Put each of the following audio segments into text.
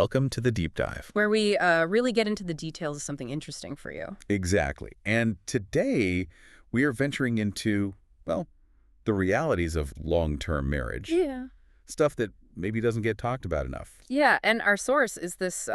welcome to the deep dive. Where we really get into the details of something interesting for you. Exactly. And today we are venturing into, well, the realities of long-term marriage. Yeah. Stuff that maybe doesn't get talked about enough. Yeah, and our source is this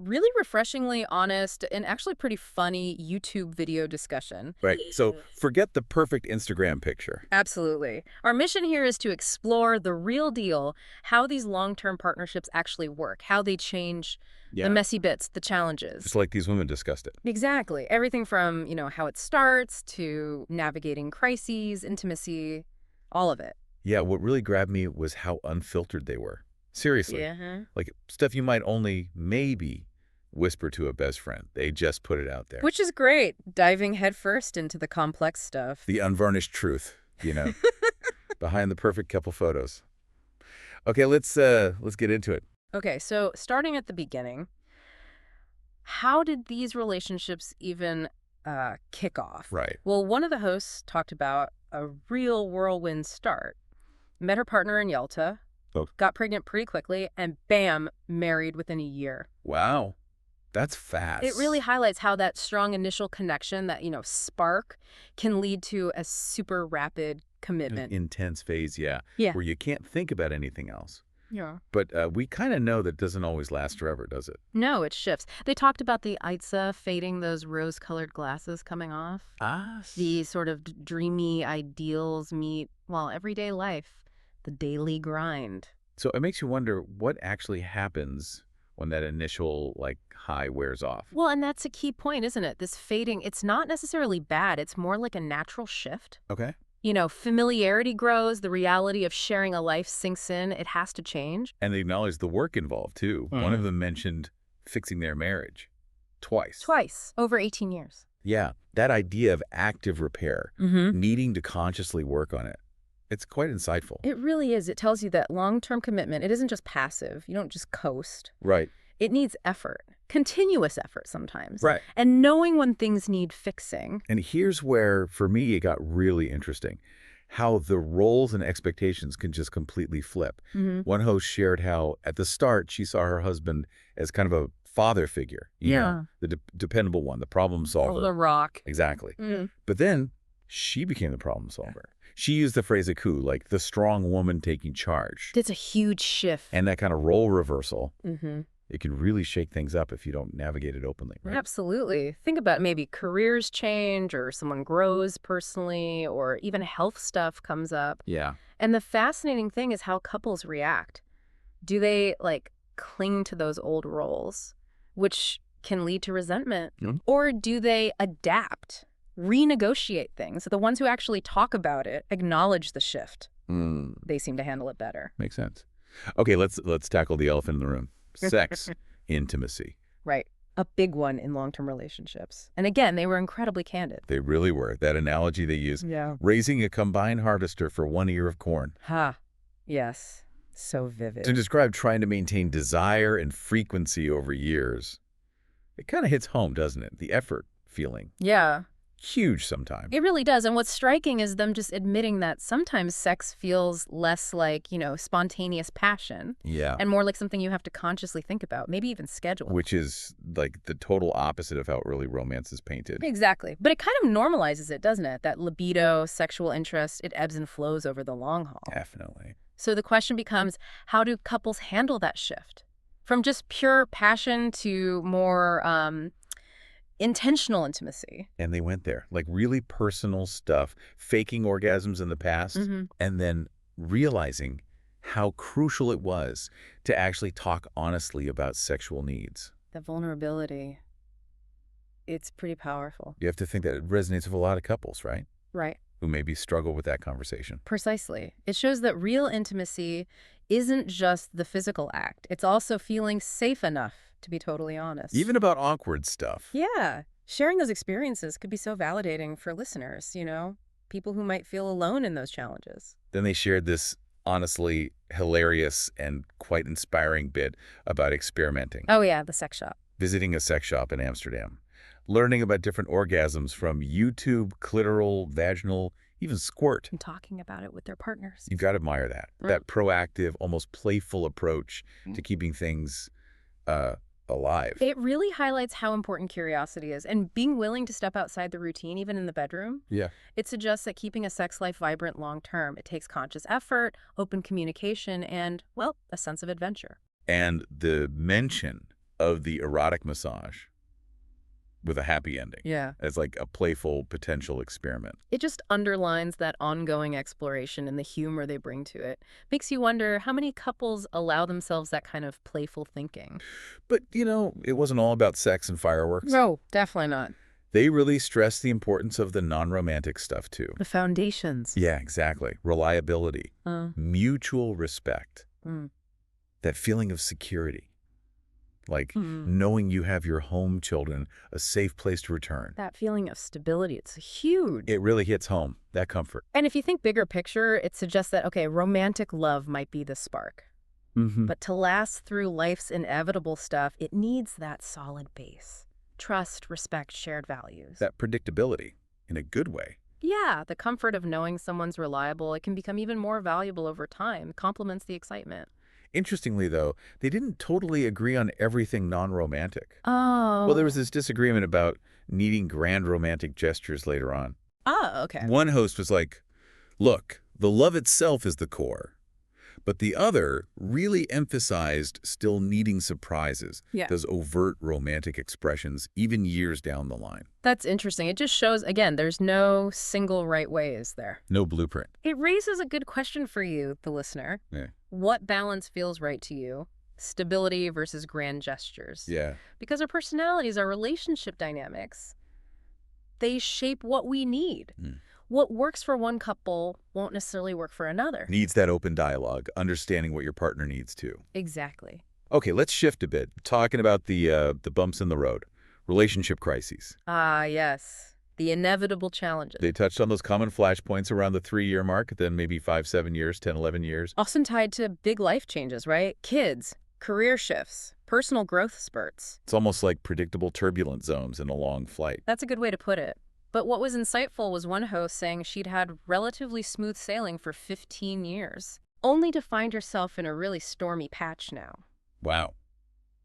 really refreshingly honest and actually pretty funny YouTube video discussion. Right. So forget the perfect Instagram picture. Absolutely. Our mission here is to explore the real deal, how these long-term partnerships actually work, how they change the messy bits, the challenges. Just like these women discussed it. Exactly. Everything from, how it starts to navigating crises, intimacy, all of it. Yeah, what really grabbed me was how unfiltered they were. Seriously. Yeah. Like stuff you might only maybe whisper to a best friend. They just put it out there. Which is great, diving headfirst into the complex stuff. The unvarnished truth, behind the perfect couple photos. Okay, let's get into it. Okay, so starting at the beginning, how did these relationships even kick off? Right. Well, one of the hosts talked about a real whirlwind start. Met her partner in Yalta, got pregnant pretty quickly, and bam, married within a year. Wow. That's fast. It really highlights how that strong initial connection, that, spark, can lead to a super rapid commitment. Intense phase, yeah. Where you can't think about anything else. Yeah. But we kind of know that doesn't always last forever, does it? No, it shifts. They talked about the Itza fading, those rose-colored glasses coming off. The sort of dreamy ideals meet, everyday life, the daily grind. So it makes you wonder what actually happens when that initial, high wears off. Well, and that's a key point, isn't it? This fading, it's not necessarily bad. It's more like a natural shift. Okay. Familiarity grows, the reality of sharing a life sinks in, it has to change. And they acknowledge the work involved, too. One of them mentioned fixing their marriage. Twice. Over 18 years. Yeah, that idea of active repair, needing to consciously work on it. It's quite insightful. It really is. It tells you that long-term commitment, it isn't just passive. You don't just coast. Right. It needs effort, continuous effort sometimes. Right. And knowing when things need fixing. And here's where, for me, it got really interesting. How the roles and expectations can just completely flip. One host shared how, at the start, she saw her husband as kind of a father figure. You know, the dependable one, the problem solver. The rock. Exactly. But then she became the problem solver. She used the phrase "aku," like the strong woman taking charge. It's a huge shift. And that kind of role reversal, it can really shake things up if you don't navigate it openly. Right? Absolutely. Think about maybe careers change, or someone grows personally, or even health stuff comes up. Yeah. And the fascinating thing is how couples react. Do they, cling to those old roles, which can lead to resentment? Or do they adapt? Renegotiate things. The ones who actually talk about it acknowledge the shift. They seem to handle it better. Makes sense. Okay, let's tackle the elephant in the room. Sex, intimacy. Right. A big one in long-term relationships. And again, they were incredibly candid. They really were. That analogy they used. Yeah. Raising a combined harvester for 1 ear of corn. Yes. So vivid. To describe trying to maintain desire and frequency over years. It kind of hits home, doesn't it? The effort feeling. Yeah. Huge sometimes. It really does. And what's striking is them just admitting that sometimes sex feels less like, spontaneous passion. Yeah. And more like something you have to consciously think about, maybe even schedule. Which is the total opposite of how early romance is painted. Exactly. But it kind of normalizes it, doesn't it? That libido, sexual interest, it ebbs and flows over the long haul. Definitely. So the question becomes, how do couples handle that shift? From just pure passion to more intentional intimacy. And they went there, really personal stuff, faking orgasms in the past, and then realizing how crucial it was to actually talk honestly about sexual needs. The vulnerability, it's pretty powerful. You have to think that it resonates with a lot of couples, right? Right. Who maybe struggle with that conversation. Precisely. It shows that real intimacy isn't just the physical act. It's also feeling safe enough to be totally honest. Even about awkward stuff. Yeah. Sharing those experiences could be so validating for listeners, people who might feel alone in those challenges. Then they shared this honestly hilarious and quite inspiring bit about experimenting. Oh, yeah, the sex shop. Visiting a sex shop in Amsterdam. Learning about different orgasms from YouTube, clitoral, vaginal, even squirt. And talking about it with their partners. You've got to admire that. That proactive, almost playful approach to keeping things alive. It really highlights how important curiosity is, and being willing to step outside the routine, even in the bedroom. Yeah. It suggests that keeping a sex life vibrant long term, it takes conscious effort, open communication, and, well, a sense of adventure. And the mention of the erotic massage with a happy ending Yeah. as like a playful potential experiment. It just underlines that ongoing exploration and the humor they bring to it. Makes you wonder how many couples allow themselves that kind of playful thinking. But, it wasn't all about sex and fireworks. No, definitely not. They really stressed the importance of the non-romantic stuff, too. The foundations. Yeah, exactly. Reliability, mutual respect, that feeling of security. Like knowing you have your home children, a safe place to return. That feeling of stability, it's huge. It really hits home, that comfort. And if you think bigger picture, it suggests that, okay, romantic love might be the spark. But to last through life's inevitable stuff, it needs that solid base. Trust, respect, shared values. That predictability, in a good way. Yeah, the comfort of knowing someone's reliable, it can become even more valuable over time. It complements the excitement. Interestingly, though, they didn't totally agree on everything non-romantic. Oh. Well, there was this disagreement about needing grand romantic gestures later on. Oh, okay. One host was like, look, the love itself is the core. But the other really emphasized still needing surprises, those overt romantic expressions, even years down the line. That's interesting. It just shows, again, there's no single right way, is there? No blueprint. It raises a good question for you, the listener. Yeah. What balance feels right to you? Stability versus grand gestures. Yeah. Because our personalities, our relationship dynamics, they shape what we need. What works for one couple won't necessarily work for another. Needs that open dialogue, understanding what your partner needs too. Exactly. Okay, let's shift a bit, talking about the bumps in the road, relationship crises. Ah, yes. The inevitable challenges. They touched on those common flashpoints around the 3-year mark, then maybe 5, 7 years, 10, 11 years. Often tied to big life changes, right? Kids, career shifts, personal growth spurts. It's almost like predictable turbulent zones in a long flight. That's a good way to put it. But what was insightful was one host saying she'd had relatively smooth sailing for 15 years, only to find herself in a really stormy patch now. Wow.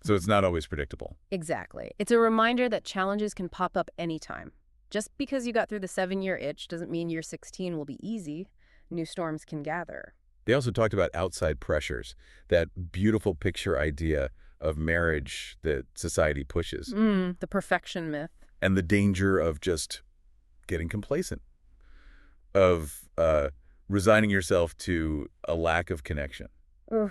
So it's not always predictable. Exactly. It's a reminder that challenges can pop up anytime. Just because you got through the 7-year itch doesn't mean year 16 will be easy. New storms can gather. They also talked about outside pressures, that beautiful picture idea of marriage that society pushes. The perfection myth. And the danger of just getting complacent, of resigning yourself to a lack of connection. Ugh,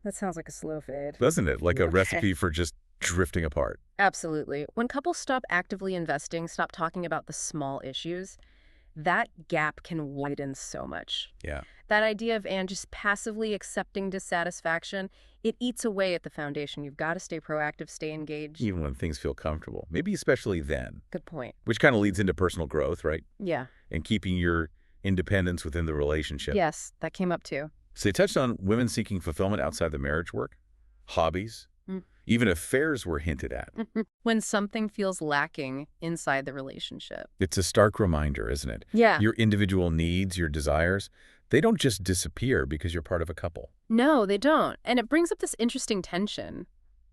that sounds like a slow fade. Doesn't it? Like a recipe for just drifting apart. Absolutely. When couples stop actively investing, stop talking about the small issues, that gap can widen so much. Yeah. That idea of just passively accepting dissatisfaction, it eats away at the foundation. You've got to stay proactive, stay engaged. Even when things feel comfortable. Maybe especially then. Good point. Which kind of leads into personal growth, right? Yeah. And keeping your independence within the relationship. Yes, that came up too. So they touched on women seeking fulfillment outside the marriage work, hobbies, even affairs were hinted at. When something feels lacking inside the relationship. It's a stark reminder, isn't it? Yeah. Your individual needs, your desires, they don't just disappear because you're part of a couple. No, they don't. And it brings up this interesting tension.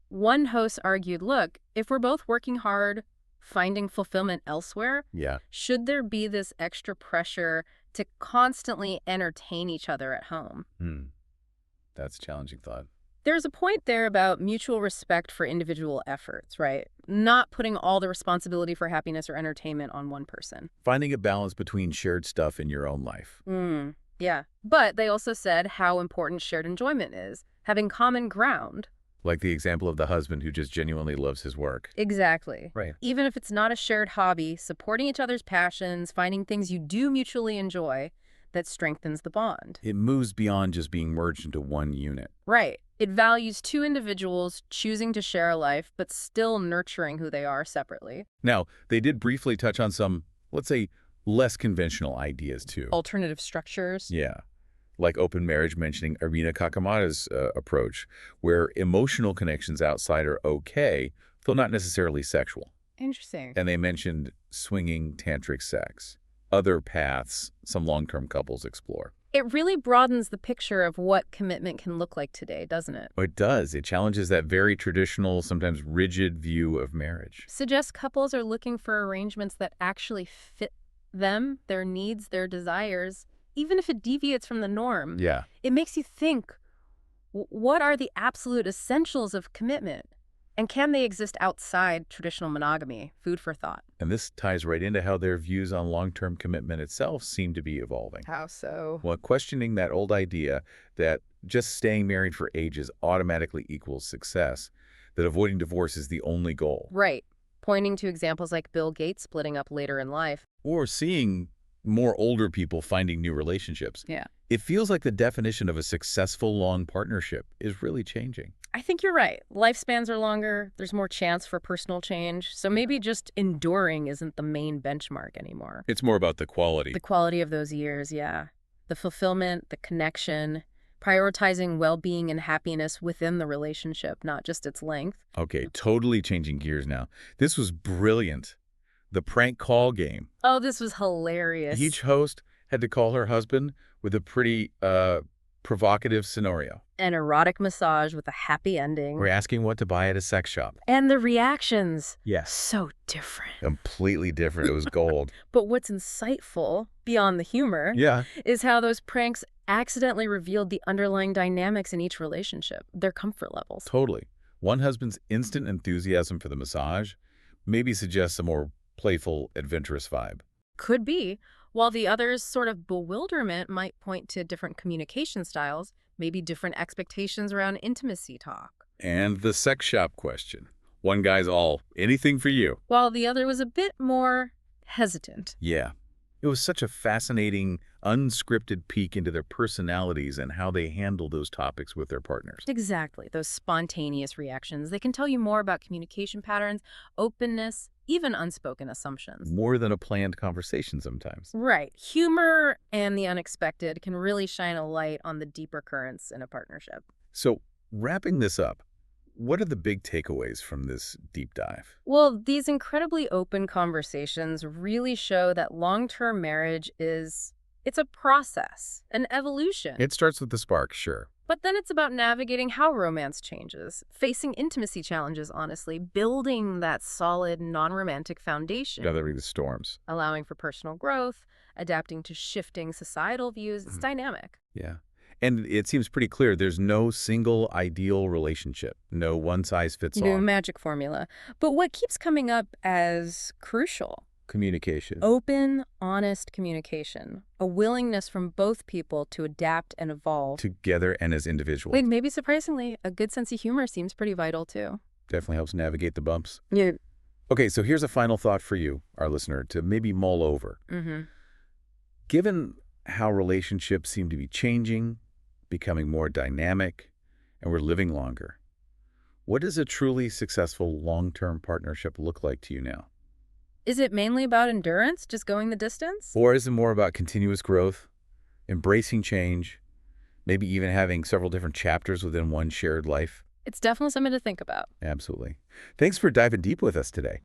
One host argued, look, if we're both working hard, finding fulfillment elsewhere, should there be this extra pressure to constantly entertain each other at home? That's a challenging thought. There's a point there about mutual respect for individual efforts, right? Not putting all the responsibility for happiness or entertainment on one person. Finding a balance between shared stuff in your own life. Yeah. But they also said how important shared enjoyment is, having common ground. Like the example of the husband who just genuinely loves his work. Exactly. Right. Even if it's not a shared hobby, supporting each other's passions, finding things you do mutually enjoy, that strengthens the bond. It moves beyond just being merged into one unit. Right. It values two individuals choosing to share a life, but still nurturing who they are separately. Now, they did briefly touch on some, let's say, less conventional ideas, too. Alternative structures. Yeah. Like open marriage, mentioning Arina Kakamata's approach, where emotional connections outside are okay, though not necessarily sexual. Interesting. And they mentioned swinging tantric sex, other paths some long-term couples explore. It really broadens the picture of what commitment can look like today, doesn't it? It does. It challenges that very traditional, sometimes rigid view of marriage. Suggests couples are looking for arrangements that actually fit them, their needs, their desires, even if it deviates from the norm. Yeah. It makes you think, what are the absolute essentials of commitment? And can they exist outside traditional monogamy? Food for thought. And this ties right into how their views on long-term commitment itself seem to be evolving. How so? Well, questioning that old idea that just staying married for ages automatically equals success, that avoiding divorce is the only goal. Right. Pointing to examples like Bill Gates splitting up later in life. Or seeing more older people finding new relationships. Yeah. It feels like the definition of a successful long partnership is really changing. I think you're right. Lifespans are longer. There's more chance for personal change. So maybe just enduring isn't the main benchmark anymore. It's more about the quality. The quality of those years, yeah. The fulfillment, the connection, prioritizing well-being and happiness within the relationship, not just its length. Okay, totally changing gears now. This was brilliant. The prank call game. Oh, this was hilarious. Each host had to call her husband with a pretty provocative scenario. An erotic massage with a happy ending. We're asking what to buy at a sex shop. And the reactions. Yes. So different. Completely different. It was gold. But what's insightful, beyond the humor, Yeah. is how those pranks accidentally revealed the underlying dynamics in each relationship, their comfort levels. Totally. One husband's instant enthusiasm for the massage maybe suggests a more playful, adventurous vibe. Could be, while the other's sort of bewilderment might point to different communication styles, maybe different expectations around intimacy talk. And the sex shop question. One guy's all, anything for you. While the other was a bit more hesitant. Yeah. It was such a fascinating, unscripted peek into their personalities and how they handle those topics with their partners. Exactly, those spontaneous reactions. They can tell you more about communication patterns, openness, even unspoken assumptions. More than a planned conversation sometimes. Right. Humor and the unexpected can really shine a light on the deeper currents in a partnership. So, wrapping this up, what are the big takeaways from this deep dive? Well, these incredibly open conversations really show that long-term marriage it's a process, an evolution. It starts with the spark, sure. But then it's about navigating how romance changes, facing intimacy challenges, honestly, building that solid, non-romantic foundation. Gathering the storms. Allowing for personal growth, adapting to shifting societal views. It's dynamic. Yeah. And it seems pretty clear there's no single ideal relationship, no one-size-fits-all. No magic formula. But what keeps coming up as crucial? Communication. Open, honest communication. A willingness from both people to adapt and evolve. Together and as individuals. Wait, maybe surprisingly, a good sense of humor seems pretty vital too. Definitely helps navigate the bumps. Yeah. Okay, so here's a final thought for you, our listener, to maybe mull over. Given how relationships seem to be changing, becoming more dynamic, and we're living longer, what does a truly successful long-term partnership look like to you now? Is it mainly about endurance, just going the distance? Or is it more about continuous growth, embracing change, maybe even having several different chapters within one shared life? It's definitely something to think about. Absolutely. Thanks for diving deep with us today.